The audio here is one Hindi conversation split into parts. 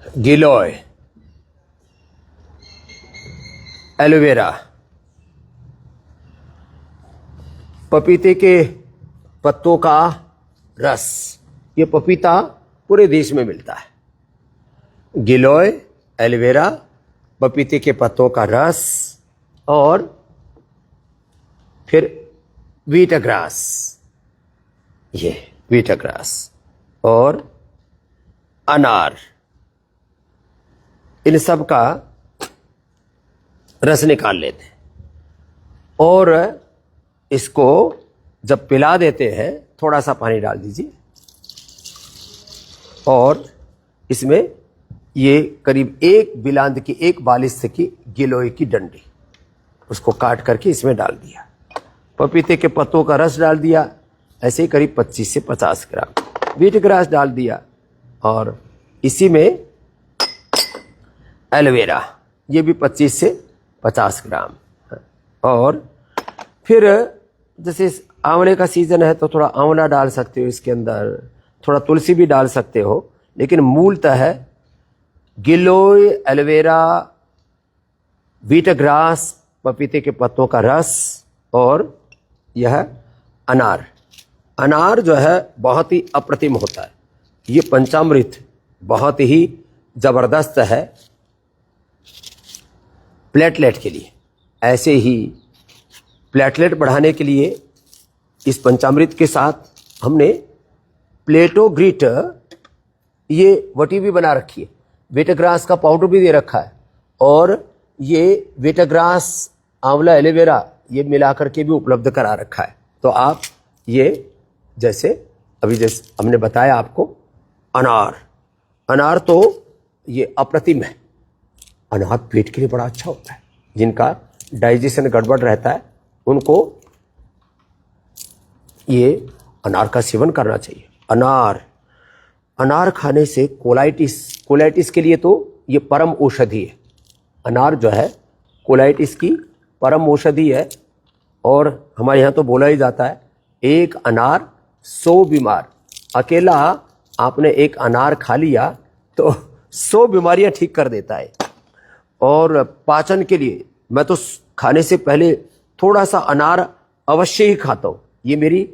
गिलोय, एलोवेरा, पपीते के पत्तों का रस। ये पपीता पूरे देश में मिलता है। गिलोय, एलोवेरा, पपीते के पत्तों का रस और फिर वीटाग्रास, ये वीटाग्रास और अनार, इन सब का रस निकाल लेते हैं और इसको जब पिला देते हैं थोड़ा सा पानी डाल दीजिए और इसमें ये करीब 1 बिलांद की 1 बालिश की गिलोय की डंडी उसको काट करके इसमें डाल दिया, पपीते के पत्तों का रस डाल दिया, ऐसे ही करीब 25 से 50 ग्राम वीटग्रास डाल दिया और इसी में एलोवेरा, ये भी 25 से 50 ग्राम। और फिर जैसे आंवले का सीजन है तो थोड़ा आंवला डाल सकते हो इसके अंदर, थोड़ा तुलसी भी डाल सकते हो, लेकिन मूलतः है गिलोय, एलोवेरा, वीटाग्रास, पपीते के पत्तों का रस और यह अनार। अनार जो है बहुत ही अप्रतिम होता है, ये पंचामृत बहुत ही जबरदस्त है प्लेटलेट के लिए। ऐसे ही प्लेटलेट बढ़ाने के लिए इस पंचामृत के साथ हमने प्लेटोग्रिट ये वटी भी बना रखी है, वीटाग्रास का पाउडर भी दे रखा है और ये वीटाग्रास, आंवला, एलोवेरा ये मिलाकर के भी उपलब्ध करा रखा है। तो आप ये जैसे हमने बताया आपको अनार तो ये अप्रतिम है। अनार पेट के लिए बड़ा अच्छा होता है, जिनका डाइजेशन गड़बड़ रहता है उनको ये अनार का सेवन करना चाहिए। अनार खाने से कोलाइटिस के लिए तो ये परम औषधि है। अनार जो है कोलाइटिस की परम औषधि है और हमारे यहाँ तो बोला ही जाता है एक अनार 100 बीमार। अकेला आपने एक अनार खा लिया तो 100 बीमारियां ठीक कर देता है। और पाचन के लिए मैं तो खाने से पहले थोड़ा सा अनार अवश्य ही खाता हूँ, ये मेरी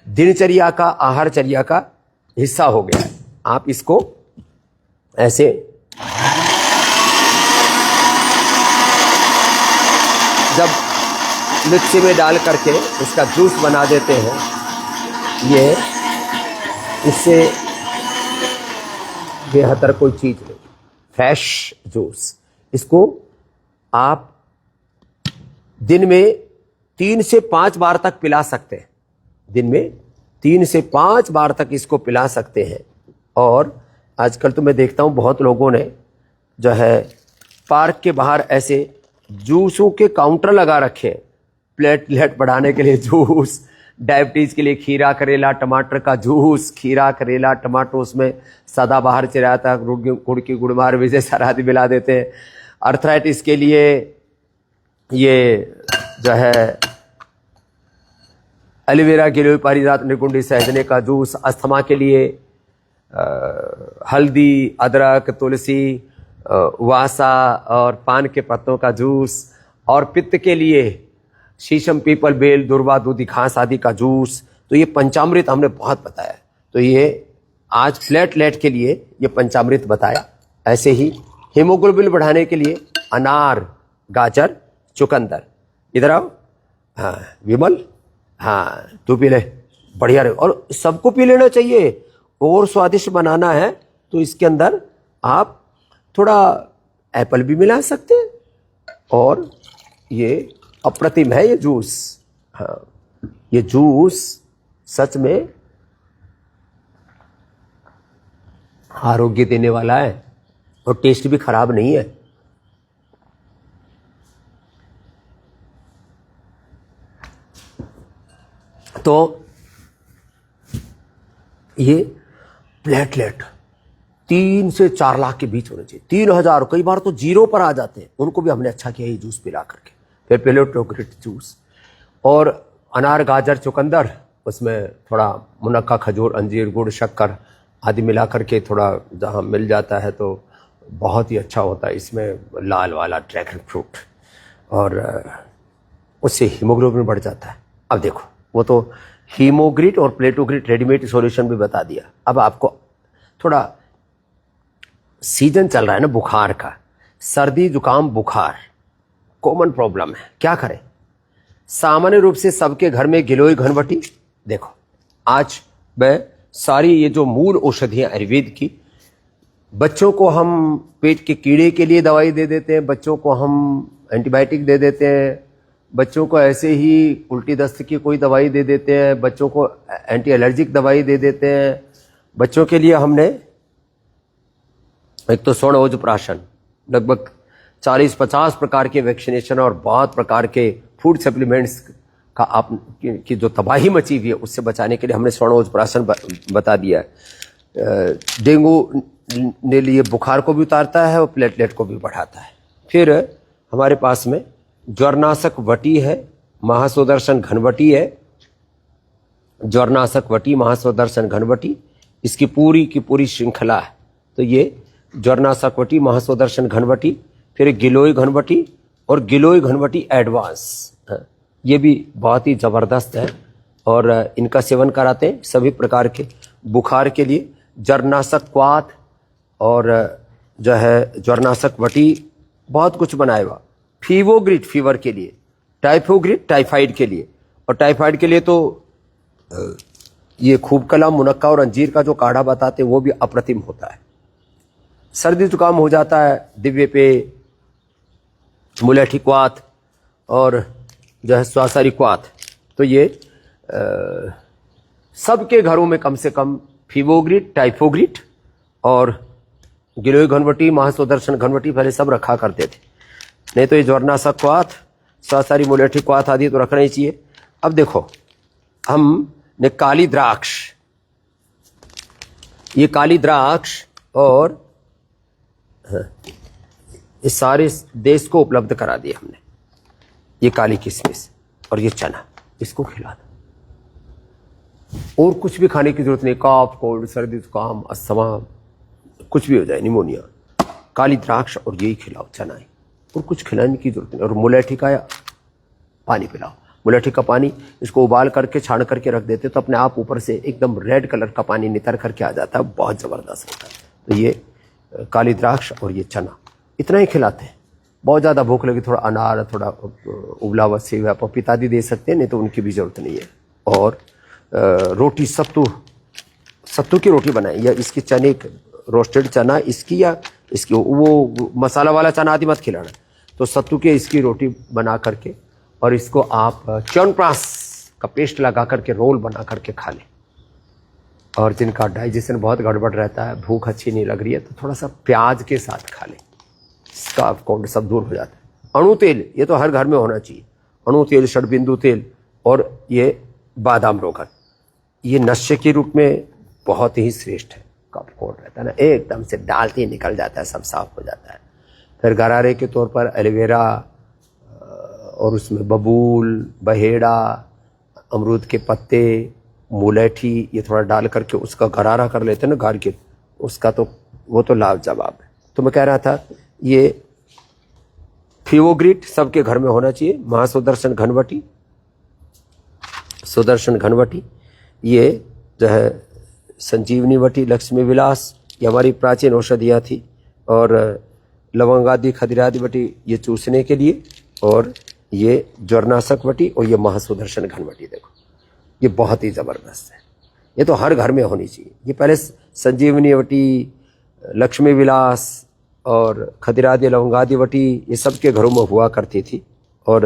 दिनचर्या का, आहारचर्या का हिस्सा हो गया है। आप इसको ऐसे जब मिक्सी में डाल करके इसका जूस बना देते हैं, ये इससे बेहतर कोई चीज़ नहीं, फ्रेश जूस। इसको आप दिन में 3 से 5 बार तक पिला सकते हैं, दिन में 3 से 5 बार तक इसको पिला सकते हैं। और आजकल तो मैं देखता हूँ बहुत लोगों ने जो है पार्क के बाहर ऐसे जूसों के काउंटर लगा रखे हैं, प्लेटलेट बढ़ाने के लिए जूस, डायबिटीज़ के लिए खीरा करेला टमाटर का जूस, खीरा करेला टमाटर उसमें सदाबहार चिराता, गुड़ की गुड़मार विजय सरादी मिला देते हैं। अर्थराइटिस के लिए ये जो है एलोवेरा, गिलोय, पारिजात, निकुंडी, सहजने का जूस। अस्थमा के लिए हल्दी, अदरक, तुलसी, वासा और पान के पत्तों का जूस। और पित्त के लिए शीशम, पीपल, बेल, दुर्वा, दूधी घास आदि का जूस। तो ये पंचामृत हमने बहुत बताया। तो ये आज प्लेटलेट के लिए ये पंचामृत बताया। ऐसे ही हीमोग्लोबिन बढ़ाने के लिए अनार, गाजर, चुकंदर। इधर आओ, हाँ विमल, हाँ तू पी ले, बढ़िया रहे। और सबको पी लेना चाहिए। और स्वादिष्ट बनाना है तो इसके अंदर आप थोड़ा एप्पल भी मिला सकते हैं। और ये अप्रतिम है ये जूस। हाँ, ये जूस सच में आरोग्य देने वाला है और टेस्ट भी खराब नहीं है। तो ये प्लेटलेट 3 से 4 लाख के बीच होने चाहिए। 3000, कई बार तो 0 पर आ जाते हैं, उनको भी हमने अच्छा किया ये जूस पिला करके। फिर प्लेटोग्रिट जूस और अनार, गाजर, चुकंदर, उसमें थोड़ा मुनक्का, खजूर, अंजीर, गुड़, शक्कर आदि मिला करके थोड़ा जहाँ मिल जाता है तो बहुत ही अच्छा होता है। इसमें लाल वाला ड्रैगन फ्रूट, और उससे हीमोग्लोबिन बढ़ जाता है। अब देखो, वो तो हीमोग्रिट और प्लेटोग्रिट रेडीमेड सॉल्यूशन भी बता दिया। अब आपको थोड़ा, सीजन चल रहा है ना बुखार का, सर्दी जुकाम बुखार कॉमन प्रॉब्लम है, क्या करें? सामान्य रूप से सबके घर में गिलोय घनवटी, देखो आज मैं सारी ये जो मूल औषधियां आयुर्वेद की, बच्चों को हम पेट के कीड़े के लिए दवाई दे देते हैं, बच्चों को हम एंटीबायोटिक दे देते हैं, बच्चों को ऐसे ही उल्टी दस्त की कोई दवाई दे देते हैं, बच्चों को एंटी एलर्जिक दवाई दे देते हैं। बच्चों के लिए हमने एक तो स्वर्णोजप्राशन, लगभग 40-50 प्रकार के वैक्सीनेशन और बहुत प्रकार के फूड सप्लीमेंट्स का आप की जो तबाही मची हुई है उससे बचाने के लिए हमने स्वर्णोजप्राशन बता दिया है। डेंगू ने लिए बुखार को भी उतारता है और प्लेटलेट को भी बढ़ाता है। फिर हमारे पास में ज्वरनाशक वटी है, महासुदर्शन घनवटी है, ज्वरनाशक वटी, महासुदर्शन घनवटी, इसकी पूरी की पूरी श्रृंखला है। तो ये ज्वरनाशक वटी, महासुदर्शन घनवटी, फिर गिलोय घनवटी और गिलोय घनवटी एडवांस, ये भी बहुत ही ज़बरदस्त है और इनका सेवन कराते हैं सभी प्रकार के बुखार के लिए। ज्वरनाशक क्वाथ और जो है ज्वरनाशक वटी, बहुत कुछ बनाया हुआ। फीवोग्रिट फीवर के लिए, टाइफोग्रिट टाइफाइड के लिए, और टाइफाइड के लिए तो ये खूब कला, मुनक्का और अंजीर का जो काढ़ा बताते हैं वो भी अप्रतिम होता है। सर्दी जुकाम हो जाता है, दिव्य पे, मुलेठी क्वाथ और जो है स्वासारी क्वाथ, तो ये सबके घरों में कम से कम फीवोग्रिट, टाइफोग्रिट और गिलोय घनवटी, महासुदर्शन घनवटी पहले सब रखा करते थे। नहीं तो ये ज्वरनाशक क्वाथ, स्वासारी, मुलेठी क्वाथ आदि तो रखना ही चाहिए। अब देखो, हमने काली द्राक्ष, ये काली द्राक्ष और इस सारे देश को उपलब्ध करा दिया हमने। ये काली किशमिश और ये चना, इसको खिला दो, और कुछ भी खाने की जरूरत नहीं। कफ, कोल्ड, सर्दी जुकाम, अस्थमा, कुछ भी हो जाए, निमोनिया, काली द्राक्ष और यही खिलाओ, चना ही, और कुछ खिलाने की जरूरत नहीं। और मुलेठी का पानी पिलाओ, मुलेठी का पानी, इसको उबाल करके छान करके रख देते तो अपने आप ऊपर से एकदम रेड कलर का पानी नितर करके आ जाता है, बहुत ज़बरदस्त होता है। तो ये काली द्राक्ष और ये चना, इतना ही खिलाते हैं। बहुत ज़्यादा भूख लगी, थोड़ा अनार, थोड़ा उबला हुआ सेव या पपीता भी दे सकते हैं, नहीं तो उनकी भी ज़रूरत नहीं है। और रोटी, सत्तू की रोटी बनाए, या इसकी चने, रोस्टेड चना इसकी, या इसकी वो मसाला वाला चना आदि मत खिलाना, तो सत्तू की इसकी रोटी बना करके और इसको आप च्यवनप्राश का पेस्ट लगा करके रोल बना करके खा लें। और जिनका डाइजेशन बहुत गड़बड़ रहता है, भूख अच्छी नहीं लग रही है, तो थोड़ा सा प्याज के साथ खा लें, इसका कौन सब दूर हो जाता है। अणु तेल, ये तो हर घर में होना चाहिए, अणु तेल, षडबिंदु तेल और ये बादाम रोगन, ये नशे के रूप में बहुत ही श्रेष्ठ है। कफ कोल्ड रहता है ना, एकदम से डालते ही निकल जाता है, सब साफ हो जाता है। फिर गरारे के तौर पर एलोवेरा और उसमें बबूल, बहेड़ा, अमरूद के पत्ते, मुलेठी, ये थोड़ा डाल करके उसका गरारा कर लेते हैं ना, गार के, उसका तो वो तो लाजवाब है। तो मैं कह रहा था, ये फीवोग्रिट सबके घर में होना चाहिए, महासुदर्शन घनवटी, सुदर्शन घनवटी, ये जो है संजीवनी वटी, लक्ष्मी विलास, ये हमारी प्राचीन औषधियाँ थी, और लवंगादि, खदिरादि वटी ये चूसने के लिए, और ये ज्वरनाशक वटी और ये महासुदर्शन घनवटी, देखो ये बहुत ही ज़बरदस्त है, ये तो हर घर में होनी चाहिए। ये पहले संजीवनी वटी, लक्ष्मी विलास और खदिरादि, लवंगादि वटी ये सबके घरों में हुआ करती थी। और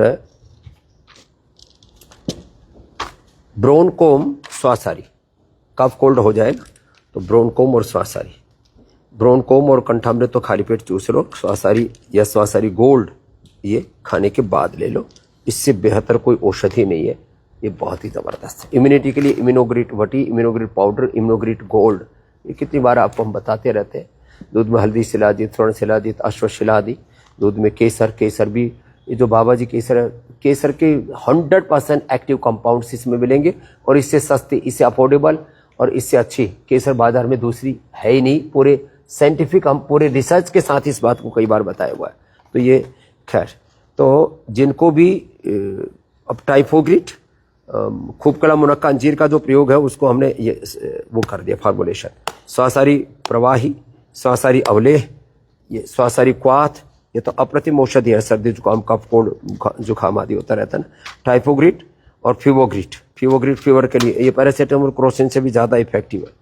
ब्रोनकोम स्वासारी, कफ कोल्ड हो जाएगा तो ब्रोनकोम और स्वासारी, ब्रोनकोम और कंठामृत तो खाली पेट चूस लो, स्वासारी या स्वासारी गोल्ड ये खाने के बाद ले लो, इससे बेहतर कोई औषधि नहीं है, ये बहुत ही ज़बरदस्त है। इम्यूनिटी के लिए इम्यूनोग्रिट वटी, इम्यूनोग्रिट पाउडर, इम्यूनोग्रिट गोल्ड, ये कितनी बार आपको हम बताते रहते हैं। दूध में हल्दी शिलाजित, स्वर्ण शिलाजित, अश्वशिलादि, दूध में केसर, केसर भी, ये जो बाबा जी केसर है, केसर के 100% एक्टिव कंपाउंड्स इसमें मिलेंगे, और इससे सस्ती, इससे अफोर्डेबल और इससे अच्छी केसर बाजार में दूसरी है ही नहीं, पूरे साइंटिफिक, हम पूरे रिसर्च के साथ इस बात को कई बार बताया हुआ है। तो ये खैर, तो जिनको भी अब टाइफोग्रिट खूब कला मुनक्का अंजीर का जो प्रयोग है उसको हमने ये वो कर दिया फॉर्मुलेशन। स्वासारी प्रवाही, स्वासारी अवलेह, ये स्वासारी क्वाथ, ये तो अप्रतिम औषधि है, सर्दी जुकाम कफ कोल्ड जुकाम आदि होता रहता है ना। टाइफोग्रिट और फीवोग्रिट, फीवोग्रिट फीवर के लिए ये पैरासीटामोल क्रोसिन से भी ज़्यादा इफेक्टिव है।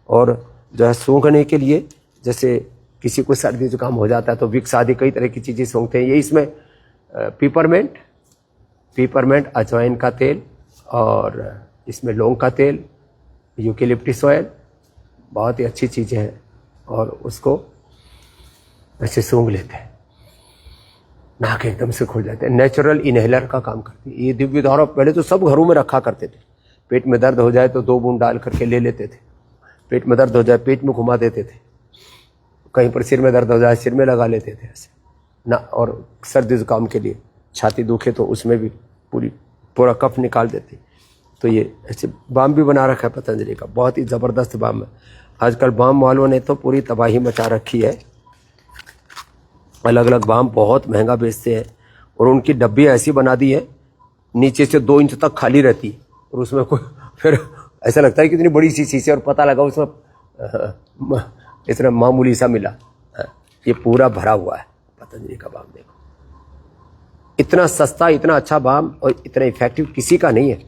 और जो है सूंघने के लिए, जैसे किसी को सर्दी जुकाम हो जाता है तो विक्स आदि कई तरह की चीज़ें सूंघते हैं, ये इसमें पीपरमेंट, अजवाइन का तेल और इसमें लौंग का तेल, यूकेलिप्टिस ऑयल, बहुत ही अच्छी चीज़ें हैं। और उसको ऐसे सूंघ लेते हैं, नाक एकदम से खुल जाते हैं, नेचुरल इनहेलर का काम करती है ये दिव्य धारा। पहले तो सब घरों में रखा करते थे, पेट में दर्द हो जाए तो 2 बूंद डाल करके ले लेते थे, पेट में दर्द हो जाए पेट में घुमा देते थे, कहीं पर सिर में दर्द हो जाए सिर में लगा लेते थे ऐसे ना। और सर्दी जुकाम के लिए छाती दुखे तो उसमें भी पूरा कफ निकाल देते। तो ये ऐसे बाम भी बना रखा है पतंजलि का, बहुत ही ज़बरदस्त बाम है। आजकल बाम वालों ने तो पूरी तबाही मचा रखी है, अलग अलग बाम बहुत महंगा बेचते हैं और उनकी डब्बी ऐसी बना दी है नीचे से 2 इंच तक खाली रहती है और उसमें कोई, फिर ऐसा लगता है कि इतनी बड़ी सी शीशी और पता लगा उसमें इतना मामूली सा मिला। ये पूरा भरा हुआ है पतंजलि का बाम। देखो इतना सस्ता, इतना अच्छा बाम और इतना इफेक्टिव किसी का नहीं है।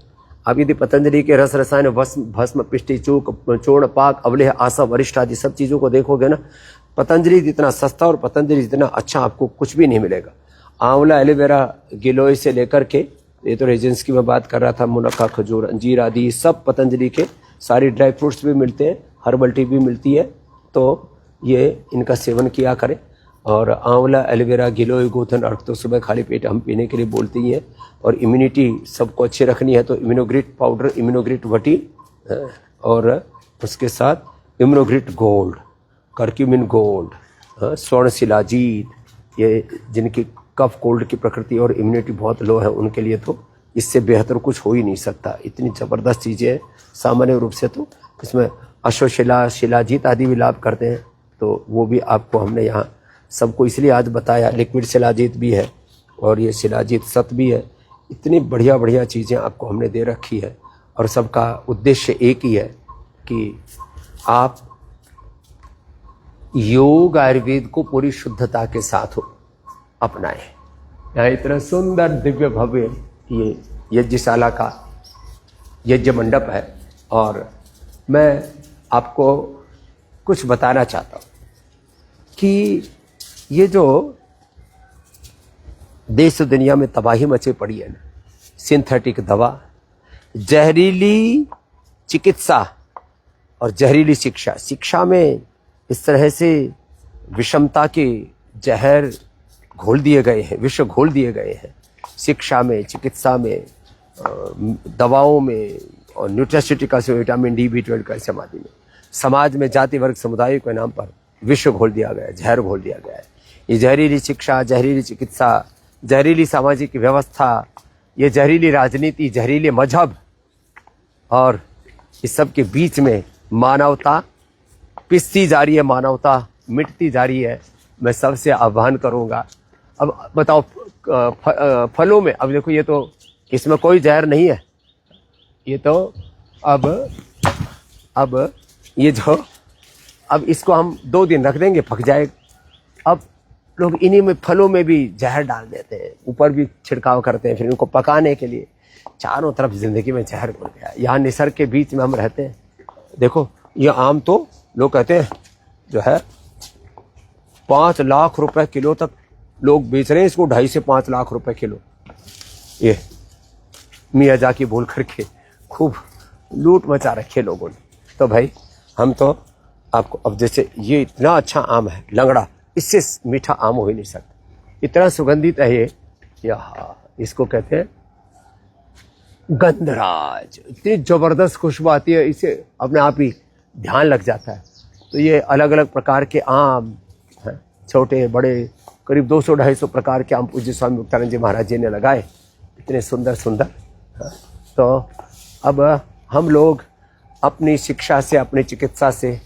आप यदि पतंजलि के रस रसायन भस्म पिष्टि चूक चूर्ण पाक अवलेह आसा वरिष्ठ आदि सब चीज़ों को देखोगे ना, पतंजलि जितना सस्ता और पतंजलि जितना अच्छा आपको कुछ भी नहीं मिलेगा। आंवला, एलोवेरा, गिलोय से लेकर के, ये तो रेजेंस की मैं बात कर रहा था, मुनक्का, खजूर, अंजीर आदि सब पतंजलि के, सारी ड्राई फ्रूट्स भी मिलते हैं, हर्बल टी भी मिलती है। तो ये इनका सेवन किया करें। और आंवला, एलोवेरा, गिलोय, गोथन अर्क तो सुबह खाली पेट हम पीने के लिए बोलते ही हैं। और इम्यूनिटी सबको अच्छी रखनी है तो इम्यूनोग्रिट पाउडर, इम्यूनोग्रिट वटी और उसके साथ इम्यूनोग्रिट गोल्ड, करक्यूमिन गोल्ड, स्वर्ण शिलाजीत, ये जिनकी कफ कोल्ड की प्रकृति और इम्यूनिटी बहुत लो है उनके लिए तो इससे बेहतर कुछ हो ही नहीं सकता। इतनी ज़बरदस्त चीज़ें हैं। सामान्य रूप से तो इसमें अश्वशिला, शिलाजीत आदि भी लाभ करते हैं, तो वो भी आपको हमने यहाँ सबको इसलिए आज बताया। लिक्विड शिलाजीत भी है और ये शिलाजीत सत भी है। इतनी बढ़िया बढ़िया चीज़ें आपको हमने दे रखी है और सबका उद्देश्य एक ही है कि आप योग आयुर्वेद को पूरी शुद्धता के साथ अपनाएं। यहाँ इतना सुंदर दिव्य भव्य ये यज्ञशाला का यज्ञ मंडप है और मैं आपको कुछ बताना चाहता हूँ कि ये जो देश दुनिया में तबाही मची पड़ी है ना, सिंथेटिक दवा, जहरीली चिकित्सा और जहरीली शिक्षा, शिक्षा में इस तरह से विषमता के जहर घोल दिए गए हैं, विष घोल दिए गए हैं। शिक्षा में, चिकित्सा में, दवाओं में और न्यूट्रास्यूटिकल्स में, विटामिन डी, B12 कैल्शियम आदि में, समाज में जाति वर्ग समुदाय के नाम पर विष घोल दिया गया है, जहर घोल दिया गया है। ये जहरीली शिक्षा, जहरीली चिकित्सा, जहरीली सामाजिक व्यवस्था, ये जहरीली राजनीति, जहरीले मजहब और इस सब के बीच में मानवता पिसती जा रही है, मानवता मिटती जा रही है। मैं सबसे आह्वान करूंगा, अब बताओ फलों में, अब देखो ये तो इसमें कोई जहर नहीं है, ये तो अब ये जो अब इसको हम 2 दिन रख देंगे पक जाएगा। अब लोग इन्हीं में फलों में भी जहर डाल देते हैं, ऊपर भी छिड़काव करते हैं, फिर इनको पकाने के लिए चारों तरफ जिंदगी में जहर घुल गया। यहाँ निसर्ग के बीच में हम रहते हैं। देखो ये आम तो लोग कहते हैं जो है 5 लाख रुपए किलो तक लोग बेच रहे हैं इसको, 2.5 से 5 लाख रुपए किलो। ये मियाजाकी बोल करके खूब लूट मचा रखे लोगों ने। तो भाई हम तो आपको, अब जैसे ये इतना अच्छा आम है लंगड़ा, इससे मीठा आम हो ही नहीं सकता, इतना सुगंधित है ये, इसको कहते हैं गंधराज। इतनी जबरदस्त खुशबू आती है, इसे अपने आप ही ध्यान लग जाता है। तो ये अलग अलग प्रकार के आम हैं, छोटे बड़े, करीब 200-250 प्रकार के आम पूज्य स्वामी मुक्तानंद जी महाराज जी ने लगाए, इतने सुंदर सुंदर। तो अब हम लोग अपनी शिक्षा से, अपनी चिकित्सा से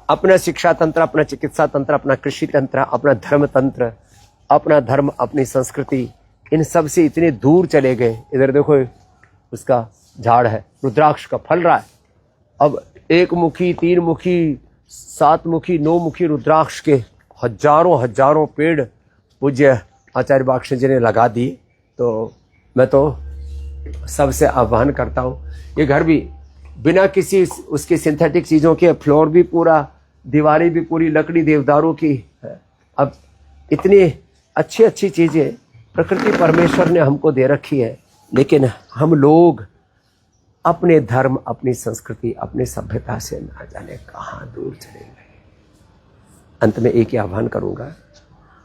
अपना शिक्षा तंत्र, अपना चिकित्सा तंत्र, अपना कृषि तंत्र, अपना धर्म तंत्र, अपना धर्म, अपनी संस्कृति, इन सब से इतने दूर चले गए। इधर देखो उसका झाड़ है, रुद्राक्ष का फल रहा है। अब 1 मुखी, 3 मुखी, 7 मुखी, 9 मुखी रुद्राक्ष के हजारों पेड़ पूज्य आचार्य बागश जी ने लगा दिए। तो मैं तो सबसे आह्वान करता हूँ, ये घर भी बिना किसी उसके सिंथेटिक चीज़ों के, फ्लोर भी पूरा, दीवारें भी पूरी लकड़ी देवदारों की है। अब इतनी अच्छी चीज़ें प्रकृति परमेश्वर ने हमको दे रखी है, लेकिन हम लोग अपने धर्म, अपनी संस्कृति, अपनी सभ्यता से ना जाने कहाँ दूर चले गए। अंत में एक ही आह्वान करूँगा,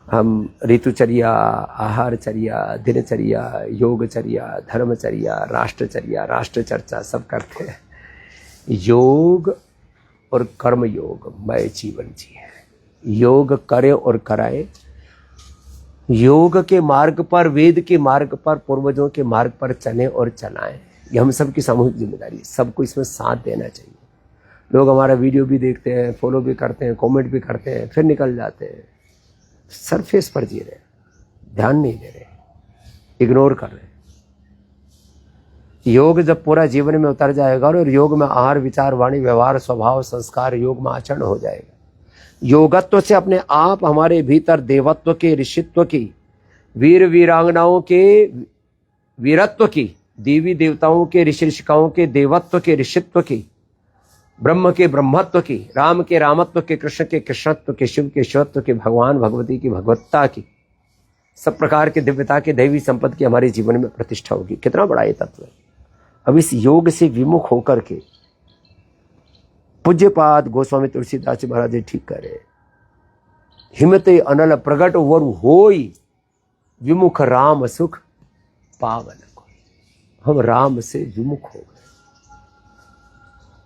हम ऋतुचर्या, आहारचर्या, दिनचर्या, योगचर्या, धर्मचर्या, राष्ट्रचर्या, राष्ट्र चर्चा सब करते हैं। योग और कर्म योग मय जीवन जिए। योग करे और कराए। योग के मार्ग पर, वेद के मार्ग पर, पूर्वजों के मार्ग पर चलें और चलाएं। ये हम सब की सामूहिक जिम्मेदारी है। सबको इसमें साथ देना चाहिए। लोग हमारा वीडियो भी देखते हैं, फॉलो भी करते हैं, कमेंट भी करते हैं, फिर निकल जाते हैं, सरफेस पर जी रहे, ध्यान नहीं दे रहे, इग्नोर कर रहे। योग जब पूरा जीवन में उतर जाएगा और योग में आहार, विचार, वाणी, व्यवहार, स्वभाव, संस्कार, योग में आचरण हो जाएगा। योगत्व से अपने आप हमारे भीतर देवत्व के, ऋषित्व की, वीर वीरांगनाओं के वीरत्व की, देवी देवताओं के, ऋषि ऋषिकाओं के देवत्व के, ऋषित्व की, ब्रह्म के ब्रह्मत्व की, राम के रामत्व के, कृष्ण के कृष्णत्व के, शिव के शिवत्व के, भगवान भगवती की भगवत्ता की, सब प्रकार के दिव्यता के, दैवी संपत्ति की हमारे जीवन में प्रतिष्ठा होगी। कितना बड़ा ये तत्व है। अब इस योग से विमुख होकर के पूज्यपाद गोस्वामी तुलसीदास जी महाराज जी ठीक करे, हिमते अनल प्रगट वर होई, विमुख राम सुख पावन को। हम राम से विमुख हो गए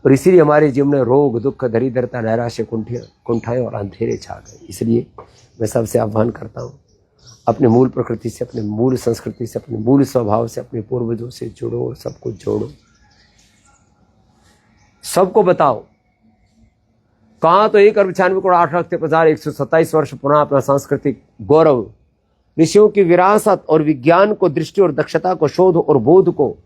और इसीलिए हमारे जीवन में रोग, दुख, दरिद्रता, नैराश्य, कुंठाएं और अंधेरे छा गए। इसलिए मैं सबसे आह्वान करता हूँ, अपने मूल प्रकृति से, अपने मूल संस्कृति से, अपने मूल स्वभाव से, अपने पूर्वजों से जुड़ो, सबको जोड़ो, सबको बताओ। कहाँ तो 1,95,08,50,127 वर्ष पुनः अपना सांस्कृतिक गौरव, ऋषियों की विरासत और विज्ञान को, दृष्टि और दक्षता को, शोध और बोध को,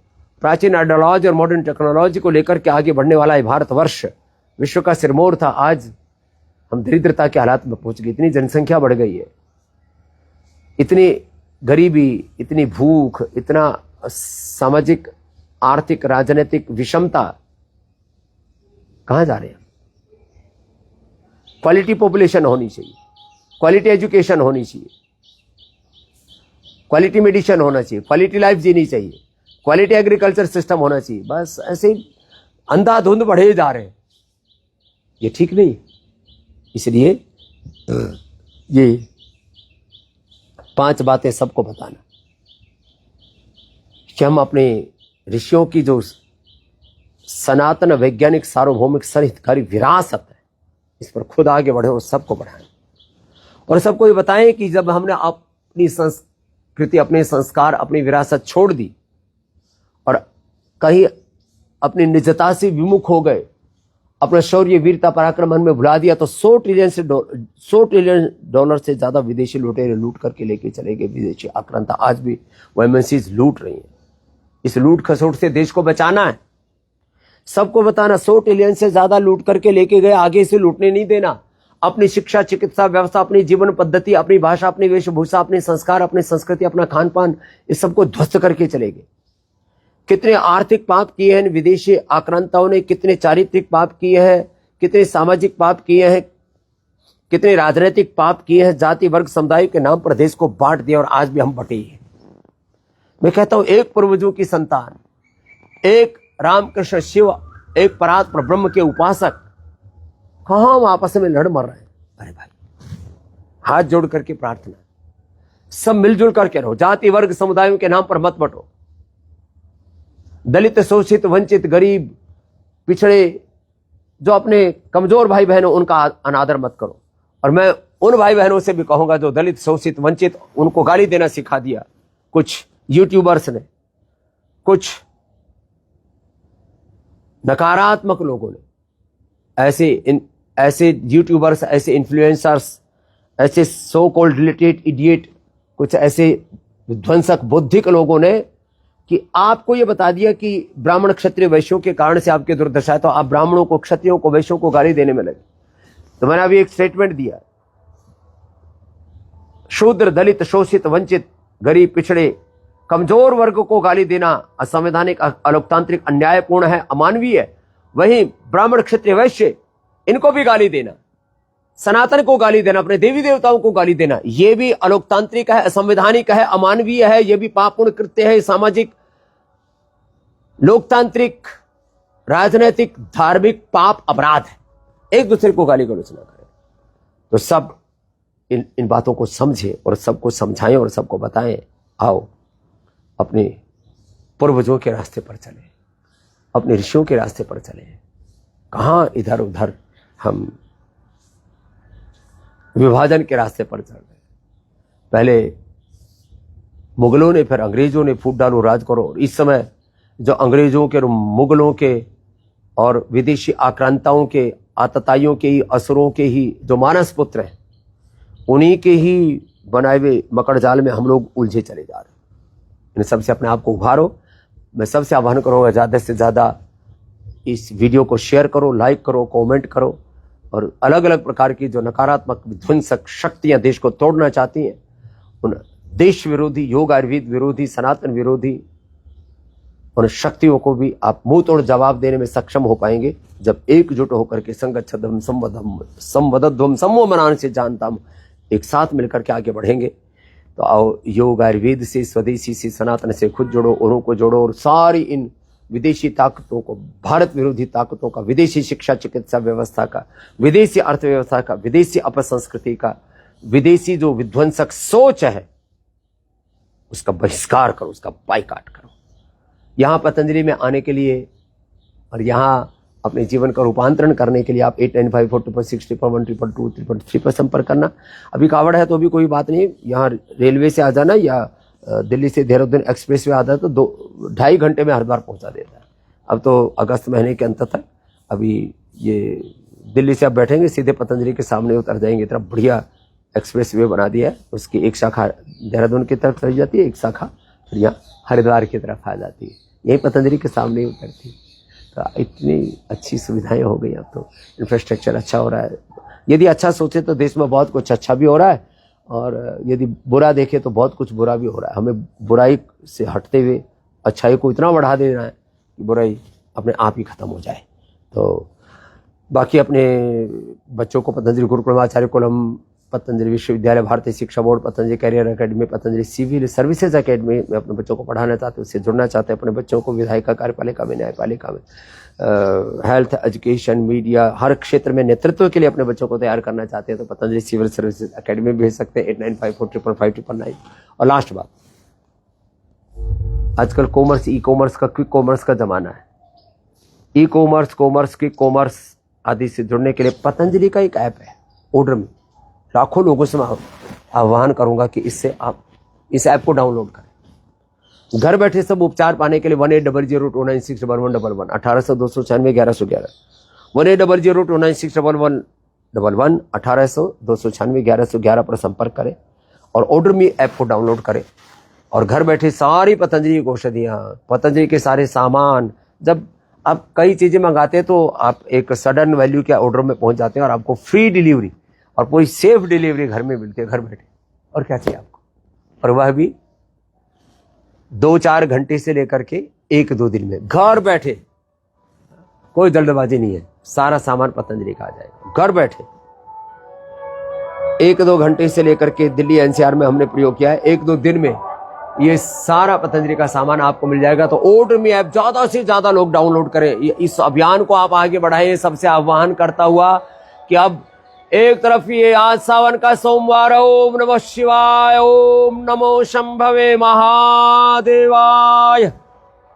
प्राचीन आइडियोलॉजी और मॉडर्न टेक्नोलॉजी को लेकर के आगे बढ़ने वाला ये भारतवर्ष विश्व का सिरमौर था। आज हम दरिद्रता के हालात में पहुंच गए। इतनी जनसंख्या बढ़ गई है, इतनी गरीबी, इतनी भूख, इतना सामाजिक, आर्थिक, राजनीतिक विषमता। कहाँ जा रहे हैं? क्वालिटी पॉपुलेशन होनी चाहिए, क्वालिटी एजुकेशन होनी चाहिए, क्वालिटी मेडिसिन होना चाहिए, क्वालिटी लाइफ जीनी चाहिए, क्वालिटी एग्रीकल्चर सिस्टम होना चाहिए। बस ऐसे ही अंधाधुंध बढ़े जा रहे हैं, ये ठीक नहीं। इसलिए ये 5 बातें सबको बताना कि हम अपने ऋषियों की जो सनातन वैज्ञानिक सार्वभौमिक सरहितकारी विरासत है, इस पर खुद आगे बढ़े और सबको बढ़ाएं और सबको ये बताएं कि जब हमने अपनी संस्कृति, अपने संस्कार, अपनी विरासत छोड़ दी और कहीं अपनी निजता से विमुख हो गए, अपना शौर्य, वीरता, पराक्रम मन में भुला दिया, तो $100 ट्रिलियन से ज्यादा विदेशी लुटेरे लूट करके लेके चले गए। विदेशी आक्रांता आज भी वो एमएनसीज लूट रही हैं। इस लूट खसोट से देश को बचाना है, सबको बताना। 100 ट्रिलियन से ज्यादा लूट करके लेके गए, आगे से लूटने नहीं देना। अपनी शिक्षा, चिकित्सा व्यवस्था, अपनी जीवन पद्धति, अपनी भाषा, अपनी वेशभूषा, अपने संस्कार, अपनी संस्कृति, अपना खान पान, इस सबको ध्वस्त करके चले गए। कितने आर्थिक पाप किए हैं विदेशी आक्रांताओं ने, कितने चारित्रिक पाप किए हैं, कितने सामाजिक पाप किए हैं, कितने राजनीतिक पाप किए हैं। जाति, वर्ग, समुदाय के नाम पर देश को बांट दिया और आज भी हम बटे हैं। मैं कहता हूं, एक पूर्वजों की संतान, एक रामकृष्ण शिव, एक परात्पर ब्रह्म के उपासक, कहां हम आपस में लड़ मर रहे हैं। अरे भाई, हाथ जोड़ करके प्रार्थना, सब मिलजुल करके रहो। जाति, वर्ग, समुदायों के नाम पर मत बटो। दलित, शोषित, वंचित, गरीब, पिछड़े, जो अपने कमजोर भाई बहनों, उनका अनादर मत करो। और मैं उन भाई बहनों से भी कहूंगा जो दलित, शोषित, वंचित, उनको गाली देना सिखा दिया कुछ यूट्यूबर्स ने, कुछ नकारात्मक लोगों ने। ऐसे यूट्यूबर्स, ऐसे इन्फ्लुएंसर्स, ऐसे सो कॉल्ड रिलेटेड इडियट, कुछ ऐसे विध्वंसक बुद्धिक लोगों ने कि आपको ये बता दिया कि ब्राह्मण क्षत्रिय वैश्यों के कारण से आपके दुर्दशा है, तो आप ब्राह्मणों को, क्षत्रियों को, वैश्यों को गाली देने में लगे। तो मैंने अभी एक स्टेटमेंट दिया, शूद्र, दलित, शोषित, वंचित, गरीब, पिछड़े, कमजोर वर्ग को गाली देना असंवैधानिक, अलोकतांत्रिक, अन्यायपूर्ण है, अमानवीय है। वहीं ब्राह्मण, क्षत्रिय, वैश्य, इनको भी गाली देना, सनातन को गाली देना, अपने देवी देवताओं को गाली देना, यह भी अलोकतांत्रिक है, असंवैधानिक है, अमानवीय है, यह भी पापपूर्ण कृत्य है, सामाजिक, लोकतांत्रिक, राजनीतिक, धार्मिक पाप अपराध है। एक दूसरे को गाली गलौज ना करें। तो सब इन बातों को समझें और सबको समझाएं और सबको बताएं, आओ अपने पूर्वजों के रास्ते पर चलें, अपने ऋषियों के रास्ते पर चलें। कहां इधर उधर हम विभाजन के रास्ते पर चल रहे। पहले मुगलों ने, फिर अंग्रेजों ने फूट डालो राज करो। और इस समय जो अंग्रेजों के, मुगलों के और विदेशी आक्रांताओं के, आतताइयों के ही, असुरों के ही जो मानस पुत्र हैं, उन्हीं के ही बनाए हुए मकड़ जाल में हम लोग उलझे चले जा रहे हैं। इन सबसे अपने आप को उभारो। मैं सबसे आह्वान करूंगा, ज़्यादा से ज़्यादा इस वीडियो को शेयर करो, लाइक करो, कमेंट करो, और अलग अलग प्रकार की जो नकारात्मक विध्वंसक शक्तियां देश को तोड़ना चाहती हैं, उन देश विरोधी, योग आयुर्वेद विरोधी, सनातन विरोधी उन शक्तियों को भी आप मुंह तोड़ जवाब देने में सक्षम हो पाएंगे जब एकजुट होकर के संगच्छध्वम संवदध्वम समो मनान से जानता हूं, एक साथ मिलकर के आगे बढ़ेंगे। तो आओ योग आयुर्वेद से, स्वदेशी से, सनातन से खुद जोड़ो, औरों को जोड़ो, और सारी इन विदेशी ताकतों को, भारत विरोधी ताकतों का, विदेशी शिक्षा चिकित्सा व्यवस्था का, विदेशी अर्थव्यवस्था का, विदेशी अपसंस्कृति का, विदेशी जो विध्वंसक सोच है, उसका बहिष्कार करो, उसका बाइकाट करो। यहां पतंजलि में आने के लिए और यहां अपने जीवन का रूपांतरण करने के लिए आप 895426112233 पर संपर्क करना। अभी कावड़ है तो भी कोई बात नहीं, यहाँ रेलवे से आ जाना या दिल्ली से देहरादून एक्सप्रेस वे आता है तो 2-2.5 घंटे में हरिद्वार पहुंचा देता है। अब तो अगस्त महीने के अंत तक, अभी ये दिल्ली से आप बैठेंगे सीधे पतंजलि के सामने उतर जाएंगे। इतना बढ़िया एक्सप्रेस वे बना दिया है। उसकी एक शाखा देहरादून की तरफ चली जाती है, एक शाखा फिर यहाँ हरिद्वार की तरफ आ जाती है, यही पतंजलि के सामने उतरती है। तो इतनी अच्छी सुविधाएं हो गई, अब तो इंफ्रास्ट्रक्चर अच्छा हो रहा है। यदि अच्छा सोचे तो देश में बहुत कुछ अच्छा भी हो रहा है, और यदि बुरा देखे तो बहुत कुछ बुरा भी हो रहा है। हमें बुराई से हटते हुए अच्छाई को इतना बढ़ा देना है कि बुराई अपने आप ही खत्म हो जाए। तो बाकी अपने बच्चों को Patanjali Gurukul Acharyakulam, Patanjali Vishwavidyalaya, Bharatiya Shiksha board, Patanjali career academy, Patanjali civil services academy में अपने बच्चों को पढ़ाना चाहते हैं, उससे जुड़ना चाहते हैं। अपने बच्चों को विधायिका कार्यपालिका में, न्यायपालिका में, हेल्थ, एजुकेशन, मीडिया, हर क्षेत्र में नेतृत्व के लिए अपने बच्चों को तैयार करना चाहते हैं तो पतंजलि सिविल सर्विसेज एकेडमी भेज सकते हैं 8954555599। और लास्ट बात, आजकल कॉमर्स, ई कॉमर्स का, क्विक कॉमर्स का जमाना है। E commerce, commerce, quick commerce आदि से जुड़ने के लिए पतंजलि का एक ऐप है ऑर्डर में। लाखों लोगों से मैं आह्वान करूंगा कि इससे आप इस ऐप को डाउनलोड करें। घर बैठे सब उपचार पाने के लिए 180029611111 1800-296-1111 1800-296-1111 1800-296-1111 पर संपर्क करें और ऑर्डर मी ऐप को डाउनलोड करें। और घर बैठे सारी पतंजलि की औषधियाँ, पतंजलि के सारे सामान, जब आप कई चीज़ें मंगाते हैं तो आप एक सडन वैल्यू के ऑर्डर में पहुंच जाते हैं और आपको फ्री डिलीवरी और पूरी सेफ डिलीवरी घर में मिलती है, घर बैठे। और क्या चाहिए आपको, और वह भी 2-4 घंटे से लेकर के 1-2 दिन में, घर बैठे। कोई जल्दबाजी नहीं है, सारा सामान पतंजलि का आ जाएगा घर बैठे। 1-2 घंटे से लेकर के दिल्ली एनसीआर में हमने प्रयोग किया है, 1-2 दिन में ये सारा पतंजलि का सामान आपको मिल जाएगा। तो ऑर्डर मी ऐप ज्यादा से ज्यादा लोग डाउनलोड करें, इस अभियान को आप आगे बढ़ाएं। सबसे आह्वान करता हुआ कि अब एक तरफ ये आज सावन का सोमवार, ओम नमः शिवाय, ओम नमो शंभवे महादेवाय,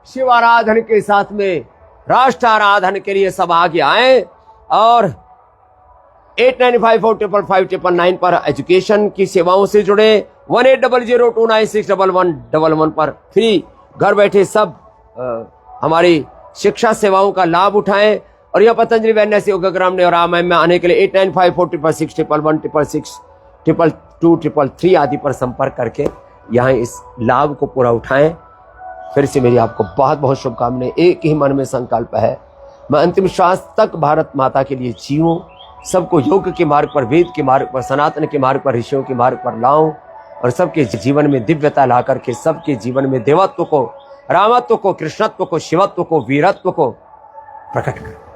शिव आराधन के साथ में राष्ट्र आराधन के लिए सब आगे आए और 8954555599 पर एजुकेशन की सेवाओं से जुड़े, 180029611111 पर फ्री घर बैठे सब हमारी शिक्षा सेवाओं का लाभ उठाएं और यह पतंजलि वैज्ञानिक योगग्राम ने और रामायण में आने के लिए 895466111111222233 आदि पर संपर्क करके यहाँ इस लाभ को पूरा उठाएं। फिर से मेरी आपको बहुत बहुत शुभकामनाएं। एक ही मन में संकल्प है, मैं अंतिम श्वास तक भारत माता के लिए जीऊं, सबको योग के मार्ग पर, वेद के मार्ग पर, सनातन के मार्ग पर, ऋषियों के मार्ग पर लाऊं और सबके जीवन में दिव्यता ला करके सबके जीवन में देवत्व को, रामत्व को, कृष्णत्व को, शिवत्व को, वीरत्व को प्रकट करूं।